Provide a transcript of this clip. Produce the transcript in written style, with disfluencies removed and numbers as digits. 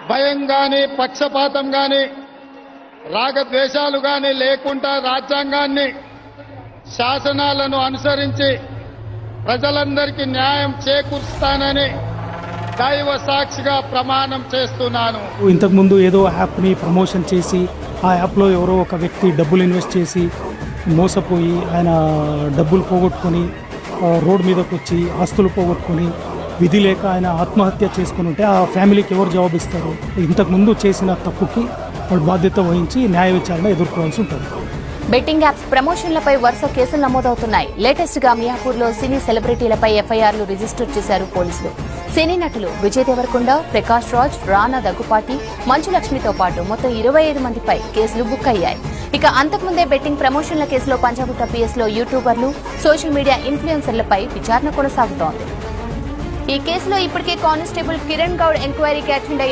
భయం కానీ పక్షపాతం కానీ రాగద్వేషాలు కానీ లేకుండా రాజ్యాంగాన్ని శాసనాలను అనుసరించి ప్రజలందరికీ న్యాయం చేకూరుస్తానని దైవ సాక్షిగా ప్రమాణం చేస్తున్నాను. ఇంతకుముందు ఏదో యాప్ని ప్రమోషన్ చేసి ఆ యాప్లో ఎవరో ఒక వ్యక్తి డబ్బులు ఇన్వెస్ట్ చేసి మోసపోయి ఆయన డబ్బులు పోగొట్టుకొని రోడ్ మీదకి వచ్చి ఆస్తులు పోగొట్టుకొని విధి లేక ఆయన ఆత్మహత్య చేసుకుని ఉంటే ఆ ఫ్యామిలీకి ఎవరు జవాబిస్తారు? ఇంతకుముందు చేసిన తప్పుకి వాళ్ళు బాధ్యత వహించి న్యాయ విచారణ ఎదుర్కోవాల్సి ఉంటుంది. బెట్టింగ్ యాప్స్ ప్రమోషన్లపై వరుస కేసులు నమోదవుతున్నాయి. లేటెస్ట్ గా మియాపూర్లో సినీ సెలబ్రిటీలపై ఎఫ్ఐఆర్లు రిజిస్టర్ చేశారు పోలీసులు. సినీ నటులు విజయ్ దేవరకొండ, ప్రకాష్ రాజ్, రానా దగ్గుపాటి, మంచు లక్ష్మితో పాటు మొత్తం 25 మందిపై కేసులు బుక్ అయ్యాయి. ఇక అంతకుముందే బెట్టింగ్ ప్రమోషన్ల కేసులో పంజాగుట్ట పిఎస్లో యూట్యూబర్లు, సోషల్ మీడియా ఇన్ఫ్లుయెన్సర్లపై విచారణ కొనసాగుతోంది. ఈ కేసులో ఇప్పటికే కానిస్టేబుల్ కిరణ్ గౌడ్ ఎంక్వైరీకి అటెండ్